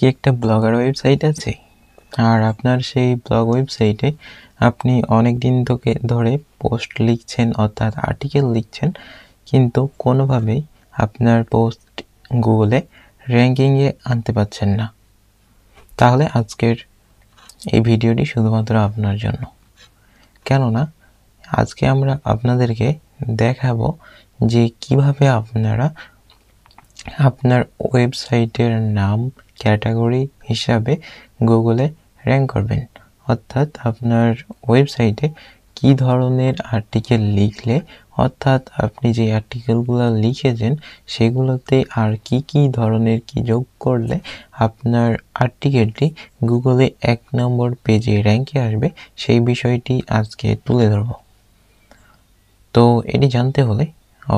কি একটা blogger website আছে, আর আপনার সেই ব্লগ ওয়েবসাইটে আপনি অনেক দিন ধরে পোস্ট লিখছেন অর্থাৎ আর্টিকেল লিখছেন, কিন্তু কোনোভাবেই আপনার পোস্ট গুগলে র্যাঙ্কিংয়ে আনতে পারছেন না। তাহলে আজকের এই ভিডিওটি শুধুমাত্র আপনার জন্য, কেননা আজকে আমরা আপনাদেরকে দেখাবো যে কিভাবে আপনারা আপনার ওয়েবসাইটের নাম ক্যাটাগরি হিসাবে গুগলে র্যাঙ্ক করবেন। অর্থাৎ আপনার ওয়েবসাইটে কি ধরনের আর্টিকেল লিখলে, অর্থাৎ আপনি যে আর্টিকেলগুলো লিখেছেন সেগুলোতে আর কি ধরনের কি যোগ করলে আপনার আর্টিকেলটি গুগলে 1 নম্বর পেজে র্যাঙ্কে আসবে, সেই বিষয়টি আজকে তুলে ধরব। তো এটি জানতে হলে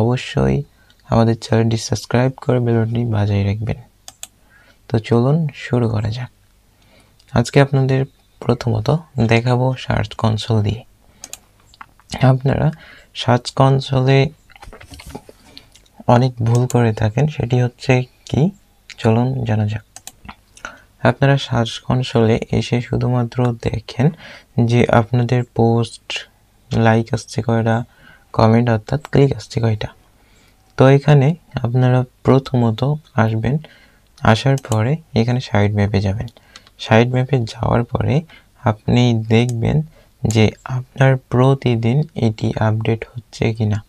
অবশ্যই আমাদের চ্যানেলটি সাবস্ক্রাইব করে বেল বাটনটি বাজিয়ে রাখবেন। তো চলুন শুরু করা যাক। আজকে আপনাদের প্রথমত দেখাবো সার্চ কনসোল দিয়ে। আপনারা সার্চ কনসোলে অনেক ভুল করে থাকেন, সেটি হচ্ছে কি, চলুন জানা যাক। আপনারা সার্চ কনসোলে এসে শুধুমাত্র দেখেন যে আপনাদের পোস্ট লাইক আসছে কয়টা, কমেন্ট অর্থাৎ ক্লিক আসছে কয়টা। তো এখানে আপনারা প্রথমত আসবেন, আসার পরে এখানে সাইট ম্যাপে যাবেন। সাইট ম্যাপে যাওয়ার পরে আপনি দেখবেন যে আপনার প্রতিদিন এটি আপডেট হচ্ছে কিনা।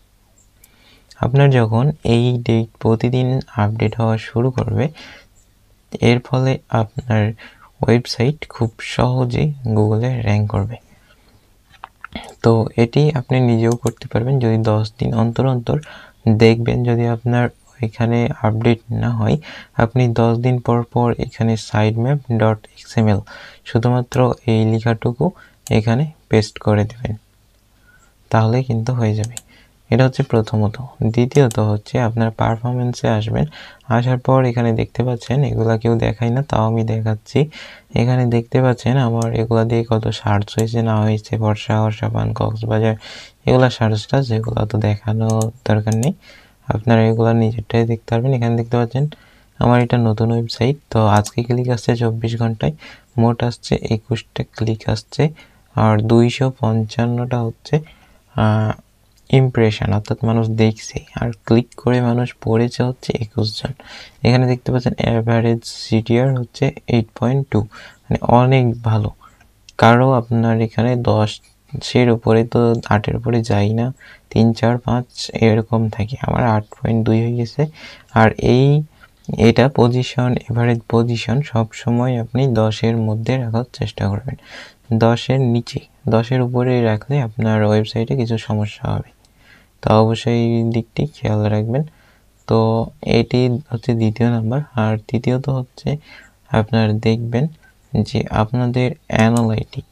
আপনার যখন এই ডেট প্রতিদিন আপডেট হওয়া শুরু করবে, এর ফলে আপনার ওয়েবসাইট খুব সহজে গুগলে র্যাঙ্ক করবে। তো এটি আপনি নিজেও করতে পারবেন যদি 10 দিন অন্তর অন্তর দেখবেন। যদি আপনার এখানে আপডেট না হয়, আপনি 10 দিন পর এখানে sitemap.xml শুধুমাত্র এই লেখাটুকু এখানে পেস্ট করে দেবেন, তাহলে কিন্তু হয়ে যাবে। এটা হচ্ছে প্রথমত। দ্বিতীয়ত হচ্ছে আপনার পারফরমেন্সে আসবেন। আসার পর এখানে দেখতে পাচ্ছেন, এগুলা কেউ দেখায় না, তাও আমি দেখাচ্ছি। এখানে দেখতে পাচ্ছেন আমার এগুলা দিয়ে কত সার্চ হয়েছে না হয়েছে, বর্ষা, পান, কক্সবাজার, এগুলা সার্চটা, যেগুলো তো দেখানো দরকার নেই, আপনারা এগুলা নিজেরটাই দেখতে পারবেন। এখানে দেখতে পাচ্ছেন আমার এটা নতুন ওয়েবসাইট। তো আজকে ক্লিক আসছে 24 ঘন্টায়, মোট আসছে 21টা ক্লিক আসছে, আর 255টা হচ্ছে ইমপ্রেশন, অর্থাৎ মানুষ দেখছে, আর ক্লিক করে মানুষ পড়েছে হচ্ছে 21 জন। এখানে দেখতে পাচ্ছেন অ্যাভারেজ সিটিআর হচ্ছে 8.2, মানে অনেক ভালো। কারো আপনার এখানে 10-এর উপরে তো 8-এর উপরে যাই না, 3, 4, 5 এরকম থাকে। আমার 8.2 হয়ে গেছে। আর এটা পজিশন, এভারেজ পজিশন সবসময় আপনি 10-এর মধ্যে রাখার চেষ্টা করবেন। 10-এর নিচে, 10-এর উপরে রাখলে আপনার ওয়েবসাইটে কিছু সমস্যা হবে, তো অবশ্যই এই দিকটি খেয়াল রাখবেন। তো এটি হচ্ছে দ্বিতীয় নাম্বার। আর তৃতীয়ত হচ্ছে আপনার দেখবেন যে আপনাদের অ্যানালাইটিক,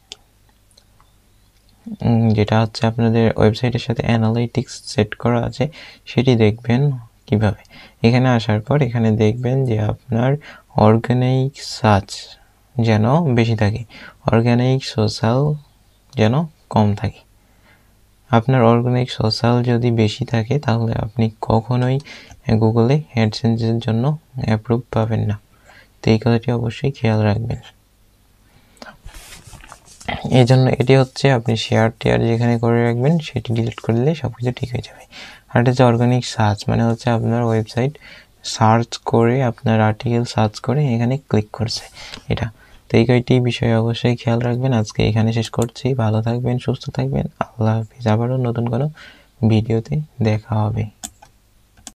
যেটা হচ্ছে আপনাদের ওয়েবসাইটের সাথে অ্যানালাইটিক্স সেট করা আছে, সেটি দেখবেন কিভাবে। এখানে আসার পর এখানে দেখবেন যে আপনার অর্গানিক সার্চ যেন বেশি থাকে, অর্গানিক সোশ্যাল যেন কম থাকে। আপনার অর্গানিক সোশ্যাল যদি বেশি থাকে, তাহলে আপনি কখনোই গুগলে অ্যাডসেন্সের জন্য অ্যাপ্রুভ পাবেন না। তো এই কথাটি অবশ্যই খেয়াল রাখবেন। এই জন্য এটি হচ্ছে আপনি শেয়ার যেখানে করে রাখবেন, সেটি ডিলিট করে দিলে সব কিছু ঠিক হয়ে যাবে। আর এটা হচ্ছে অর্গানিক সার্চ, মানে হচ্ছে আপনার ওয়েবসাইট সার্চ করে, আপনার আর্টিকেল সার্চ করে এখানে ক্লিক করছে এটা। তো এই কয়টি বিষয়ে অবশ্যই খেয়াল রাখবেন। আজকে এখানে শেষ করছি। ভালো থাকবেন, সুস্থ থাকবেন। আল্লাহ হাফিজ। আবারও নতুন কোনো ভিডিওতে দেখা হবে।